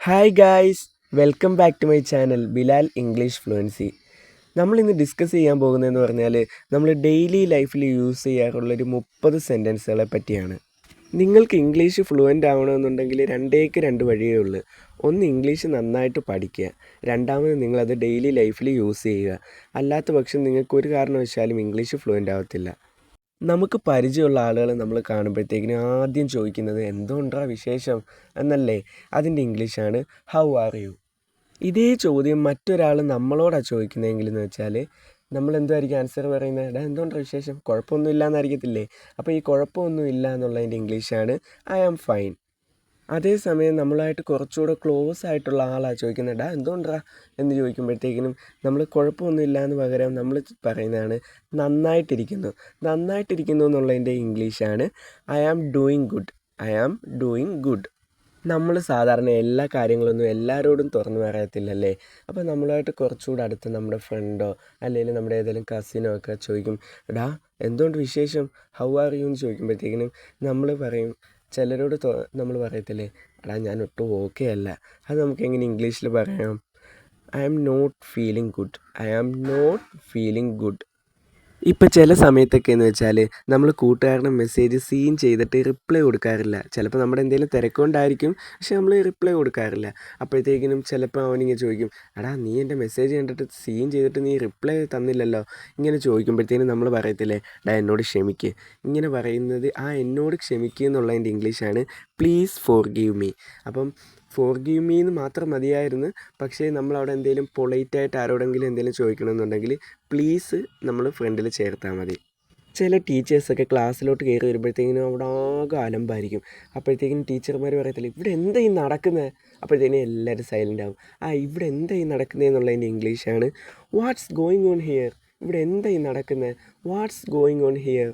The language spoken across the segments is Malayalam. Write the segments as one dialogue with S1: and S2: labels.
S1: Hi guys, welcome back to my channel Bilal English fluency. നമ്മളിന്ന് ഡിസ്കസ് ചെയ്യാൻ പോകുന്നതെന്ന് പറഞ്ഞാൽ നമ്മൾ ഡെയിലി ലൈഫിൽ യൂസ് ചെയ്യാറുള്ളൊരു 30 സെൻറ്റൻസുകളെ പറ്റിയാണ്. നിങ്ങൾക്ക് ഇംഗ്ലീഷ് ഫ്ലുവൻ്റ് ആവണമെന്നുണ്ടെങ്കിൽ രണ്ടേക്ക് രണ്ട് വഴിയേ ഉള്ളൂ. ഒന്ന്, ഇംഗ്ലീഷ് നന്നായിട്ട് പഠിക്കുക. രണ്ടാമത്, നിങ്ങളത് ഡെയിലി ലൈഫിൽ യൂസ് ചെയ്യുക. അല്ലാത്ത പക്ഷം നിങ്ങൾക്ക് ഒരു കാരണവശാലും ഇംഗ്ലീഷ് ഫ്ലുവൻ്റ് ആവത്തില്ല. നമുക്ക് പരിചയമുള്ള ആളുകൾ നമ്മൾ കാണുമ്പോഴത്തേക്കിനും ആദ്യം ചോദിക്കുന്നത് എന്തുകൊണ്ടാ വിശേഷം എന്നല്ലേ. അതിൻ്റെ ഇംഗ്ലീഷാണ് ഹൗ ആർ യു. ഇതേ ചോദ്യം മറ്റൊരാൾ നമ്മളോടാണ് ചോദിക്കുന്നതെങ്കിൽ എന്ന് വെച്ചാൽ നമ്മൾ എന്തുമായിരിക്കും ആൻസർ പറയുന്നത്? എടാ എന്തുകൊണ്ടാ വിശേഷം, കുഴപ്പമൊന്നും ഇല്ല എന്നറിയത്തില്ലേ. അപ്പോൾ ഈ കുഴപ്പമൊന്നും ഇല്ല എന്നുള്ളതിൻ്റെ ഇംഗ്ലീഷാണ് ഐ ആം ഫൈൻ. അതേസമയം നമ്മളായിട്ട് കുറച്ചുകൂടെ ക്ലോസ് ആയിട്ടുള്ള ആളാണ് ചോദിക്കുന്നത് എടാ എന്തുകൊണ്ടാ എന്ന് ചോദിക്കുമ്പോഴത്തേക്കിനും നമ്മൾ കുഴപ്പമൊന്നുമില്ല എന്ന് പകരം നമ്മൾ പറയുന്നതാണ് നന്നായിട്ടിരിക്കുന്നു. നന്നായിട്ടിരിക്കുന്നു എന്നുള്ളതിൻ്റെ ഇംഗ്ലീഷാണ് I am doing good. I am doing good. നമ്മൾ സാധാരണ എല്ലാ കാര്യങ്ങളൊന്നും എല്ലാവരോടും തുറന്നു പറയത്തില്ലല്ലേ. അപ്പോൾ നമ്മളുമായിട്ട് കുറച്ചുകൂടെ അടുത്ത് നമ്മുടെ ഫ്രണ്ടോ അല്ലെങ്കിൽ നമ്മുടെ ഏതെങ്കിലും കസിനോ ഒക്കെ ചോദിക്കും എടാ എന്തുകൊണ്ട് വിശേഷം, ഹൗ ആർ യു എന്ന് ചോദിക്കുമ്പോഴത്തേക്കിനും നമ്മൾ പറയും, ചിലരോട് നമ്മൾ പറയത്തില്ലേ എടാ ഞാൻ ഒട്ടും ഓക്കെ അല്ല. അത് നമുക്ക് എങ്ങനെ ഇംഗ്ലീഷിൽ പറയാം? I am not feeling good. I am not feeling good. ഇപ്പം ചില സമയത്തൊക്കെ എന്ന് വെച്ചാൽ നമ്മൾ കൂട്ടുകാരുടെ മെസ്സേജ് സീൻ ചെയ്തിട്ട് റിപ്ലൈ കൊടുക്കാറില്ല. ചിലപ്പോൾ നമ്മുടെ എന്തെങ്കിലും തിരക്കൊണ്ടായിരിക്കും, പക്ഷെ നമ്മൾ റിപ്ലൈ കൊടുക്കാറില്ല. അപ്പോഴത്തേക്കിനും ചിലപ്പോൾ അവനിങ്ങനെ ചോദിക്കും എടാ നീ എൻ്റെ മെസ്സേജ് കണ്ടിട്ട് സീൻ ചെയ്തിട്ട് നീ റിപ്ലൈ തന്നില്ലല്ലോ. ഇങ്ങനെ ചോദിക്കുമ്പോഴത്തേനും നമ്മൾ പറയത്തില്ലേ എടാ എന്നോട് ക്ഷമിക്ക്. ഇങ്ങനെ പറയുന്നത് എന്നോട് ക്ഷമിക്കുക എന്നുള്ളതിൻ്റെ ഇംഗ്ലീഷാണ് പ്ലീസ് ഫോർഗീവ് മീ. അപ്പം ഫോർഗീവ് മീ എന്ന് മാത്രം മതിയായിരുന്നു. പക്ഷേ നമ്മളവിടെ എന്തെങ്കിലും പൊളൈറ്റായിട്ട് ആരോടെങ്കിലും എന്തെങ്കിലും ചോദിക്കണമെന്നുണ്ടെങ്കിൽ പ്ലീസ് നമ്മൾ ഫ്രണ്ടിൽ ചേർത്താൽ മതി. ചില ടീച്ചേഴ്സൊക്കെ ക്ലാസ്സിലോട്ട് കയറി വരുമ്പോഴത്തേക്കിനും അവിടെ ആകെ അലമ്പായിരിക്കും. അപ്പോഴത്തേക്കിനും ടീച്ചർമാർ പറയത്തില്ല ഇവിടെ എന്താ ഈ നടക്കുന്നത്. അപ്പോഴത്തേക്കിനും എല്ലാവരും സൈലൻ്റ് ആവും. ഇവിടെ എന്താ ഈ നടക്കുന്നത് എന്നുള്ളതിൻ്റെ ഇംഗ്ലീഷാണ് വാട്ട്സ് ഗോയിങ് ഓൺ ഹിയർ. ഇവിടെ എന്താ ഈ നടക്കുന്നത്, വാട്ട്സ് ഗോയിങ് ഓൺ ഹിയർ.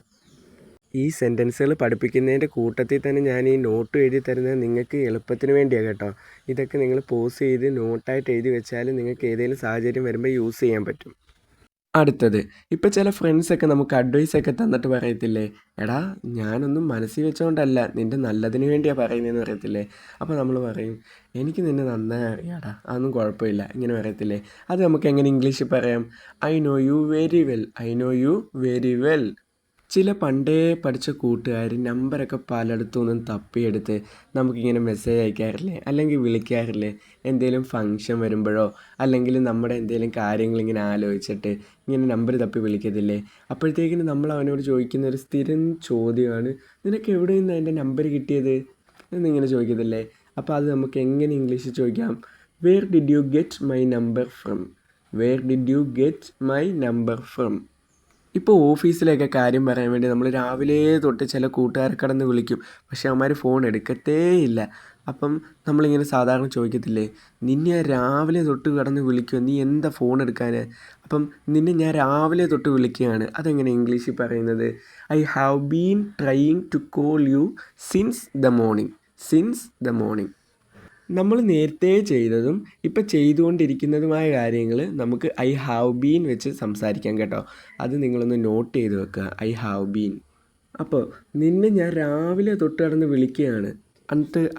S1: ഈ സെൻറ്റൻസുകൾ പഠിപ്പിക്കുന്നതിൻ്റെ കൂട്ടത്തിൽ തന്നെ ഞാൻ ഈ നോട്ട് എഴുതി തരുന്നത് നിങ്ങൾക്ക് എളുപ്പത്തിന് വേണ്ടിയാണ് കേട്ടോ. ഇതൊക്കെ നിങ്ങൾ പോസ് ചെയ്ത് നോട്ടായിട്ട് എഴുതി വെച്ചാൽ നിങ്ങൾക്ക് ഏതെങ്കിലും സാഹചര്യം വരുമ്പോൾ യൂസ് ചെയ്യാൻ പറ്റും. അടുത്തത്, ഇപ്പോൾ ചില ഫ്രണ്ട്സൊക്കെ നമുക്ക് അഡ്വൈസൊക്കെ തന്നിട്ട് പറയത്തില്ലേ എടാ ഞാനൊന്നും മനസ്സിൽ വെച്ചുകൊണ്ടല്ല നിൻ്റെ നല്ലതിന് വേണ്ടിയാണ് പറയുന്നതെന്ന് പറയത്തില്ലേ. അപ്പോൾ നമ്മൾ പറയും എനിക്ക് നിന്നെ നന്നായി അറിയാടാ, അതൊന്നും കുഴപ്പമില്ല ഇങ്ങനെ പറയത്തില്ലേ. അത് നമുക്ക് എങ്ങനെ ഇംഗ്ലീഷിൽ പറയാം? I know you very well. I know you very well. ചില പണ്ടേ പഠിച്ച കൂട്ടുകാർ നമ്പറൊക്കെ പലയിടത്തു നിന്നും തപ്പിയെടുത്ത് നമുക്കിങ്ങനെ മെസ്സേജ് അയക്കാറില്ലേ, അല്ലെങ്കിൽ വിളിക്കാറില്ലേ. എന്തെങ്കിലും ഫങ്ഷൻ വരുമ്പോഴോ അല്ലെങ്കിൽ നമ്മുടെ എന്തെങ്കിലും കാര്യങ്ങളിങ്ങനെ ആലോചിച്ചിട്ട് ഇങ്ങനെ നമ്പർ തപ്പി വിളിക്കത്തില്ലേ. അപ്പോഴത്തേക്കിന് നമ്മൾ അവനോട് ചോദിക്കുന്ന ഒരു സ്ഥിരം ചോദ്യമാണ് നിനക്ക് എവിടെ നിന്നാണ് എൻ്റെ നമ്പർ കിട്ടിയത് എന്നിങ്ങനെ ചോദിക്കത്തില്ലേ. അപ്പോൾ അത് നമുക്ക് എങ്ങനെ ഇംഗ്ലീഷിൽ ചോദിക്കാം? Where did you get my number from? Where did you get my number from? ഇപ്പോൾ ഓഫീസിലേക്ക് കാര്യം പറയാൻ വേണ്ടി നമ്മൾ രാവിലെ തൊട്ട് ചില കൂട്ടുകാരെ കടന്ന് വിളിക്കും, പക്ഷേ അവന്മാർ ഫോൺ എടുക്കത്തേ ഇല്ല. അപ്പം നമ്മളിങ്ങനെ സാധാരണ ചോദിക്കത്തില്ലേ നിന്നെ ഞാൻ രാവിലെ തൊട്ട് കടന്ന് വിളിക്കുമോ, നീ എന്താ ഫോൺ എടുക്കാൻ? അപ്പം നിന്നെ ഞാൻ രാവിലെ തൊട്ട് വിളിക്കുകയാണ്, അതെങ്ങനെ ഇംഗ്ലീഷിൽ പറയുന്നത്? I have been trying to call you since the morning. Since the morning. നമ്മൾ നേരത്തെ ചെയ്തതും ഇപ്പം ചെയ്തുകൊണ്ടിരിക്കുന്നതുമായ കാര്യങ്ങൾ നമുക്ക് ഐ ഹാവ് ബീൻ വെച്ച് സംസാരിക്കാം കേട്ടോ. അത് നിങ്ങളൊന്ന് നോട്ട് ചെയ്ത് വെക്കുക, ഐ ഹാവ് ബീൻ. അപ്പോൾ നിന്നെ ഞാൻ രാവിലെ തൊട്ട് കടന്ന് വിളിക്കുകയാണ്.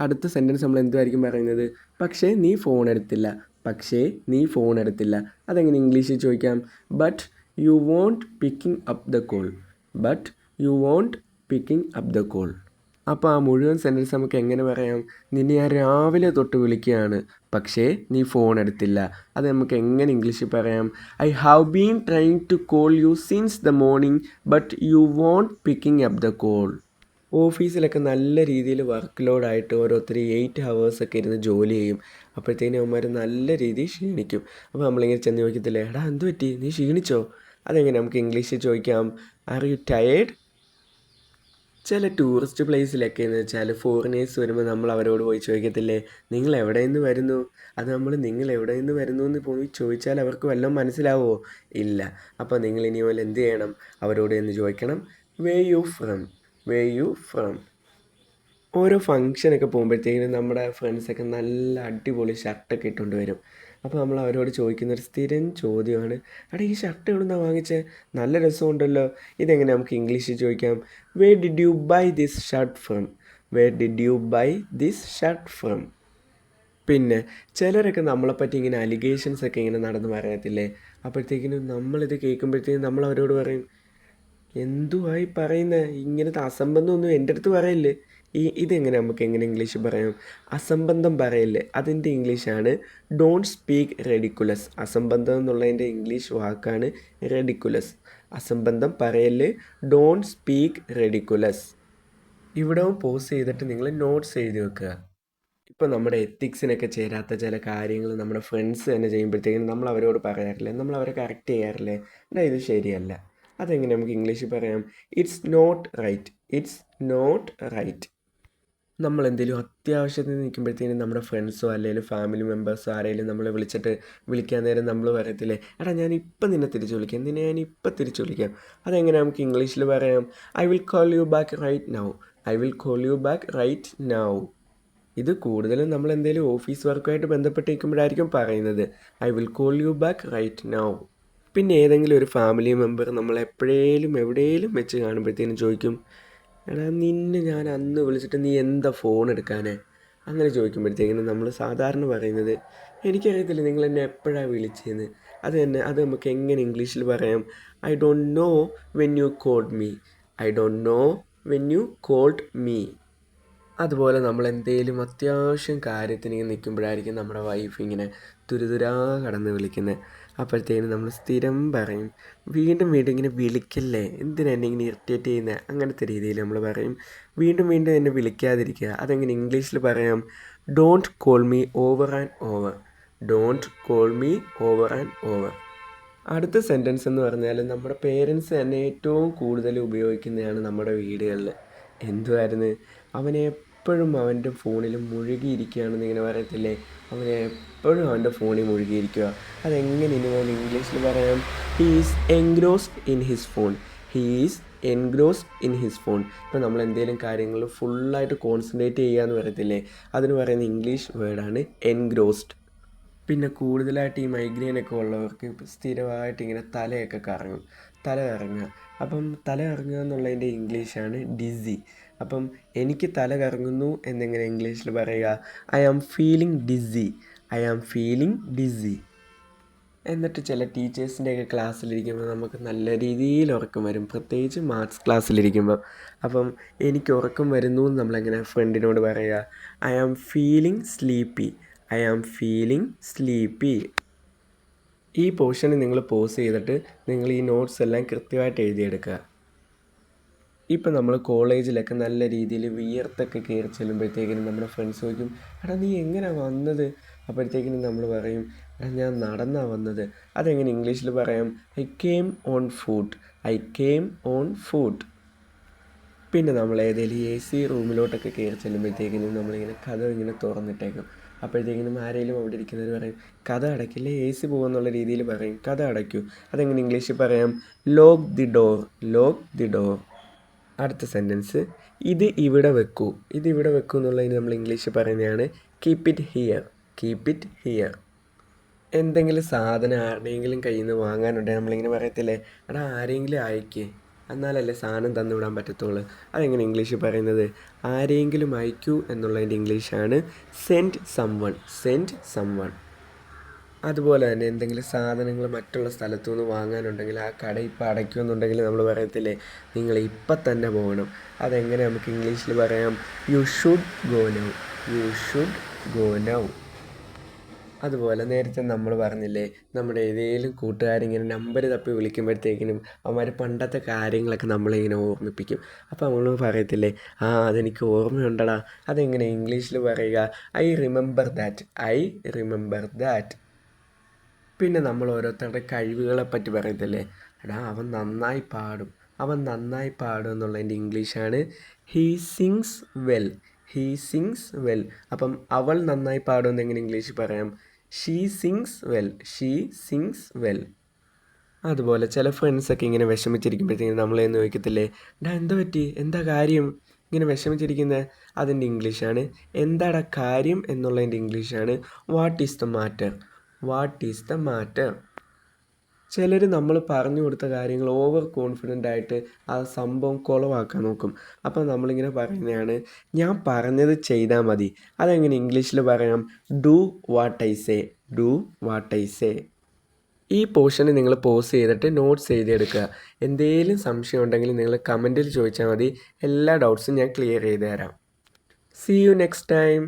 S1: അടുത്ത സെൻറ്റൻസ് നമ്മൾ എന്തുമായിരിക്കും പറയുന്നത്? പക്ഷേ നീ ഫോൺ എടുത്തില്ല. പക്ഷേ നീ ഫോൺ എടുത്തില്ല. അതെങ്ങനെ ഇംഗ്ലീഷിൽ ചോദിക്കാം? But you won't picking up the call. But you won't picking up the call. അപ്പോൾ ആ മുഴുവൻ സെൻറ്റൻസ് നമുക്ക് എങ്ങനെ പറയാം? നിന്നെ ഞാൻ രാവിലെ തൊട്ട് വിളിക്കുകയാണ്, പക്ഷേ നീ ഫോൺ എടുത്തില്ല. അത് നമുക്ക് എങ്ങനെ ഇംഗ്ലീഷിൽ പറയാം? I have been trying to call you since the morning but you won't picking up the call. ഓഫീസിലൊക്കെ നല്ല രീതിയിൽ വർക്ക് ലോഡായിട്ട് ഓരോരുത്തർ 8 ഹവേഴ്സൊക്കെ ഇരുന്ന് ജോലി ചെയ്യും. അപ്പോഴത്തേനും അവന്മാർ നല്ല രീതിയിൽ ക്ഷീണിക്കും. അപ്പോൾ നമ്മളിങ്ങനെ ചെന്ന് ചോദിക്കത്തില്ലേ എടാ എന്ത് പറ്റി, നീ ക്ഷീണിച്ചോ? അതെങ്ങനെ നമുക്ക് ഇംഗ്ലീഷിൽ ചോദിക്കാം? Are you tired? ചില ടൂറിസ്റ്റ് പ്ലേസിലൊക്കെ എന്ന് വെച്ചാൽ ഫോറിനേഴ്സ് വരുമ്പോൾ നമ്മൾ അവരോട് പോയി ചോദിക്കത്തില്ലേ നിങ്ങൾ എവിടെ നിന്ന് വരുന്നു? അത് നമ്മൾ നിങ്ങൾ എവിടെ നിന്ന് വരുന്നു എന്ന് പോയി ചോദിച്ചാൽ അവർക്ക് വല്ലതും മനസ്സിലാവുമോ? ഇല്ല. അപ്പോൾ നിങ്ങൾ ഇനി പോലെ എന്ത് ചെയ്യണം? അവരോട് എന്ന് ചോദിക്കണം where you from. Where you from. ഓരോ ഫങ്ഷനൊക്കെ പോകുമ്പോഴത്തേക്കിനും നമ്മുടെ ഫ്രണ്ട്സൊക്കെ നല്ല അടിപൊളി ഷർട്ടൊക്കെ ഇട്ടുകൊണ്ട് വരും. അപ്പോൾ നമ്മൾ അവരോട് ചോദിക്കുന്നൊരു സ്ഥിരം ചോദ്യമാണ് എടാ ഈ ഷർട്ട് എവിടെ നിന്നാണ് വാങ്ങിച്ചത്, നല്ല രസമുണ്ടല്ലോ. ഇതെങ്ങനെ നമുക്ക് ഇംഗ്ലീഷിൽ ചോദിക്കാം? Where did you buy this shirt from? Where did you buy this shirt from? പിന്നെ ചിലരൊക്കെ നമ്മളെപ്പറ്റി ഇങ്ങനെ അലിഗേഷൻസ് ഒക്കെ ഇങ്ങനെ നടന്ന് പറയത്തില്ലേ, അപ്പോഴത്തേക്കിനും നമ്മളിത് കേൾക്കുമ്പോഴത്തേക്കും നമ്മൾ അവരോട് പറയും, എന്തുവായി പറയുന്നത്, ഇങ്ങനത്തെ അസംബന്ധമൊന്നും എൻ്റെ അടുത്ത് പറയല്ലേ. ഇതെങ്ങനെ നമുക്ക് എങ്ങനെ ഇംഗ്ലീഷ് പറയാം? അസംബന്ധം പറയല്ലേ, അതിൻ്റെ ഇംഗ്ലീഷാണ് ഡോണ്ട് സ്പീക്ക് റെഡിക്കുലസ്. അസംബന്ധം എന്നുള്ളതിൻ്റെ ഇംഗ്ലീഷ് വാക്കാണ് റെഡിക്കുലസ്. അസംബന്ധം പറയല്ലേ, ഡോണ്ട് സ്പീക്ക് റെഡിക്കുലസ്. ഇവിടവും പോസ് ചെയ്തിട്ട് നിങ്ങൾ നോട്ട്സ് എഴുതി വെക്കുക. ഇപ്പോൾ നമ്മുടെ എത്തിക്സിനൊക്കെ ചേരാത്ത ചില കാര്യങ്ങൾ നമ്മുടെ ഫ്രണ്ട്സ് തന്നെ ചെയ്യുമ്പോഴത്തേക്കും നമ്മൾ അവരോട് പറയാറില്ലേ, നമ്മൾ അവരെ കറക്റ്റ് ചെയ്യാറില്ലേ, എന്നാ ഇത് ശരിയല്ല. അതെങ്ങനെ നമുക്ക് ഇംഗ്ലീഷിൽ പറയാം? It's not right. It's not right. നമ്മൾ എന്തെങ്കിലും അത്യാവശ്യത്തിന് നിൽക്കുമ്പോഴത്തേനും നമ്മുടെ ഫ്രണ്ട്സോ അല്ലെങ്കിൽ ഫാമിലി മെമ്പേഴ്സോ ആരെങ്കിലും നമ്മളെ വിളിക്കാൻ നേരം നമ്മൾ പറയത്തില്ലേ, എടാ ഞാൻ ഇപ്പം നിന്നെ തിരിച്ച് വിളിക്കാം, നിന്നെ ഞാൻ ഇപ്പം തിരിച്ച് വിളിക്കാം. അതെങ്ങനെ നമുക്ക് ഇംഗ്ലീഷിൽ പറയാം? I will call you back right now. I will call you back right now. ഇത് കൂടുതലും നമ്മൾ എന്തെങ്കിലും ഓഫീസ് വർക്കുമായിട്ട് ബന്ധപ്പെട്ടിരിക്കുമ്പോഴായിരിക്കും പറയുന്നത്, I will call you back right now. പിന്നെ ഏതെങ്കിലും ഒരു ഫാമിലി മെമ്പർ നമ്മൾ എപ്പോഴേലും എവിടെയെങ്കിലും വെച്ച് കാണുമ്പോഴത്തേനും ചോദിക്കും, എടാ നിന്നെ ഞാൻ അന്ന് വിളിച്ചിട്ട് നീ എന്താ ഫോൺ എടുക്കാനേ? അങ്ങനെ ചോദിക്കുമ്പോഴത്തേക്കിനും നമ്മൾ സാധാരണ പറയുന്നത്, എനിക്കറിയത്തില്ല നിങ്ങൾ എന്നെ എപ്പോഴാണ് വിളിച്ചതെന്ന്. അത് നമുക്ക് എങ്ങനെ ഇംഗ്ലീഷിൽ പറയാം? I don't know when you called me. I don't know when you called me. അതുപോലെ നമ്മൾ എന്തെങ്കിലും അത്യാവശ്യം കാര്യത്തിന് ഇങ്ങനെ നിൽക്കുമ്പോഴായിരിക്കും നമ്മുടെ വൈഫ് ഇങ്ങനെ തുരുതുരാ കടന്ന് വിളിക്കുന്നത്. അപ്പോഴത്തേനും നമ്മൾ സ്ഥിരം പറയും, വീണ്ടും വീണ്ടും ഇങ്ങനെ വിളിക്കല്ലേ, എന്തിനാ എന്നെ ഇങ്ങനെ ഇറിറ്റേറ്റ് ചെയ്യുന്നത്, അങ്ങനത്തെ രീതിയിൽ നമ്മൾ പറയും. വീണ്ടും വീണ്ടും എന്നെ വിളിക്കാതിരിക്കുക. അതെങ്ങനെ ഇംഗ്ലീഷിൽ പറയാം? Don't call me over and over. Don't call me over and over. അടുത്ത സെൻറ്റൻസ് എന്ന് പറഞ്ഞാൽ നമ്മുടെ പേരൻസ് തന്നെ ഏറ്റവും കൂടുതൽ ഉപയോഗിക്കുന്നതാണ് നമ്മുടെ വീടുകളിൽ. എന്തുമായിരുന്നു, അവനെ എപ്പോഴും അവൻ്റെ ഫോണിൽ മുഴുകിയിരിക്കുകയാണെന്ന് ഇങ്ങനെ പറയത്തില്ലേ, അവനെ എപ്പോഴും അവൻ്റെ ഫോണിൽ മുഴുകിയിരിക്കുക. അതെങ്ങനെ ഇനി ഞാൻ ഇംഗ്ലീഷിൽ പറയാം? He is engrossed in his phone. He is engrossed in his phone. ഇപ്പോൾ നമ്മൾ എന്തെങ്കിലും കാര്യങ്ങൾ ഫുള്ളായിട്ട് കോൺസെൻട്രേറ്റ് ചെയ്യുക എന്ന് പറയത്തില്ലേ, അതിന് പറയുന്ന ഇംഗ്ലീഷ് വേർഡാണ് എൻഗ്രോസ്ഡ്. പിന്നെ കൂടുതലായിട്ട് ഈ മൈഗ്രെയിനൊക്കെ ഉള്ളവർക്ക് സ്ഥിരമായിട്ട് ഇങ്ങനെ തല കറങ്ങുക. അപ്പം തല കറങ്ങുക എന്നുള്ളതിൻ്റെ ഇംഗ്ലീഷാണ് ഡിസി. അപ്പം എനിക്ക് തല കറങ്ങുന്നു എന്നെങ്ങനെ ഇംഗ്ലീഷിൽ പറയുക? I am feeling dizzy. I am feeling dizzy. എന്നിട്ട് ചില ടീച്ചേഴ്സിൻ്റെയൊക്കെ ക്ലാസ്സിലിരിക്കുമ്പോൾ നമുക്ക് നല്ല രീതിയിൽ ഉറക്കം വരും, പ്രത്യേകിച്ച് മാത്സ് ക്ലാസ്സിലിരിക്കുമ്പോൾ. അപ്പം എനിക്ക് ഉറക്കം വരുന്നു എന്ന് നമ്മളെങ്ങനെ ഫ്രണ്ടിനോട് പറയുക? I am feeling sleepy. I am feeling sleepy. ഈ പോർഷന് നിങ്ങൾ പോസ് ചെയ്തിട്ട് നിങ്ങൾ ഈ നോട്ട്സ് എല്ലാം കൃത്യമായിട്ട് എഴുതിയെടുക്കുക. ഇപ്പം നമ്മൾ കോളേജിലൊക്കെ നല്ല രീതിയിൽ വിയർത്തൊക്കെ കയറി ചെല്ലുമ്പോഴത്തേക്കിനും നമ്മുടെ ഫ്രണ്ട്സ് ചോദിക്കും, എടാ നീ എങ്ങനെയാണ് വന്നത്? അപ്പോഴത്തേക്കിനും നമ്മൾ പറയും, എടാ ഞാൻ നടന്നാണ് വന്നത്. അതെങ്ങനെ ഇംഗ്ലീഷിൽ പറയാം? I came on foot. I came on foot. പിന്നെ നമ്മൾ ഏതെങ്കിലും AC റൂമിലോട്ടൊക്കെ കയറി ചെല്ലുമ്പോഴത്തേക്കിനും നമ്മളിങ്ങനെ കഥ ഇങ്ങനെ തുറന്നിട്ടേക്കും. അപ്പോഴത്തേക്കിനും ആരെങ്കിലും അവിടെ ഇരിക്കുന്നവർ പറയും, കഥ അടയ്ക്കില്ലേ, AC പോകുമെന്നുള്ള രീതിയിൽ പറയും, കഥ അടയ്ക്കൂ. അതെങ്ങനെ ഇംഗ്ലീഷിൽ പറയാം? Lock the door. Lock the door. അടുത്ത സെൻറ്റൻസ്, ഇത് ഇവിടെ വെക്കൂ. ഇത് ഇവിടെ വെക്കൂ എന്നുള്ളതിന് നമ്മൾ ഇംഗ്ലീഷിൽ പറയുന്നതാണ് keep it here. Keep it here. എന്തെങ്കിലും സാധനം ആരുടെയെങ്കിലും കയ്യിൽ നിന്ന് വാങ്ങാനുണ്ടെങ്കിൽ നമ്മളിങ്ങനെ പറയത്തില്ലേ, എടാ ആരെങ്കിലും അയക്ക്, എന്നാലല്ലേ സാധനം തന്നുവിടാൻ പറ്റത്തുള്ളൂ. അതെങ്ങനെ ഇംഗ്ലീഷിൽ പറയുന്നത്? ആരെങ്കിലും അയക്കൂ എന്നുള്ളതിൻ്റെ ഇംഗ്ലീഷാണ് സെൻഡ് സംവൺ. Send someone. അതുപോലെ തന്നെ എന്തെങ്കിലും സാധനങ്ങൾ മറ്റുള്ള സ്ഥലത്തു നിന്ന് വാങ്ങാനുണ്ടെങ്കിൽ ആ കട ഇപ്പോൾ അടയ്ക്കുമെന്നുണ്ടെങ്കിൽ നമ്മൾ പറയത്തില്ലേ, നിങ്ങൾ ഇപ്പം തന്നെ പോകണം. അതെങ്ങനെ നമുക്ക് ഇംഗ്ലീഷിൽ പറയാം? You should go now. You should go now. അതുപോലെ നേരത്തെ നമ്മൾ പറഞ്ഞില്ലേ, നമ്മുടെ ഏതെങ്കിലും കൂട്ടുകാരിങ്ങനെ നമ്പർ തപ്പി വിളിക്കുമ്പോഴത്തേക്കിനും അവന്മാർ പണ്ടത്തെ കാര്യങ്ങളൊക്കെ നമ്മളിങ്ങനെ ഓർമ്മിപ്പിക്കും. അപ്പോൾ നമ്മൾ പറയത്തില്ലേ, ആ അതെനിക്ക് ഓർമ്മയുണ്ടടാ. അതെങ്ങനെ ഇംഗ്ലീഷിൽ പറയുക? I remember that. I remember that. പിന്നെ നമ്മൾ ഓരോരുത്തരുടെ കഴിവുകളെപ്പറ്റി പറയത്തില്ലേ, എടാ അവൻ നന്നായി പാടും, അവൻ നന്നായി പാടും എന്നുള്ളതിൻ്റെ ഇംഗ്ലീഷാണ് he sings well. He sings well. അപ്പം അവൾ നന്നായി പാടുമെന്ന് എങ്ങനെ ഇംഗ്ലീഷിൽ പറയാം? She sings well. She sings well. അതുപോലെ ചില ഫ്രണ്ട്സൊക്കെ ഇങ്ങനെ വിഷമിച്ചിരിക്കുമ്പോഴത്തേക്കും നമ്മളെന്ന് ചോദിക്കത്തില്ലേ, ഡാ എന്താ പറ്റി, എന്താ കാര്യം ഇങ്ങനെ വിഷമിച്ചിരിക്കുന്നത്? അതിൻ്റെ ഇംഗ്ലീഷാണ് എന്താടാ കാര്യം എന്നുള്ളതിൻ്റെ ഇംഗ്ലീഷാണ് what is the matter. What is the matter. ചിലർ നമ്മൾ പറഞ്ഞു കൊടുത്ത കാര്യങ്ങൾ ഓവർ കോൺഫിഡൻ്റ് ആയിട്ട് ആ സംഭവം കുളവാക്കാൻ നോക്കും. അപ്പോൾ നമ്മളിങ്ങനെ പറയുന്നതാണ്, ഞാൻ പറഞ്ഞത് ചെയ്താൽ മതി. അതെങ്ങനെ ഇംഗ്ലീഷിൽ പറയാം? Do what I say. Do what I say. ഈ പോർഷന് നിങ്ങൾ പോസ് ചെയ്തിട്ട് നോട്ട്സ് എഴുതിയെടുക്കുക. എന്തെങ്കിലും സംശയം ഉണ്ടെങ്കിൽ നിങ്ങൾ കമൻറ്റിൽ ചോദിച്ചാൽ മതി. എല്ലാ ഡൗട്ട്സും ഞാൻ ക്ലിയർ ചെയ്ത് തരാം. See you next time.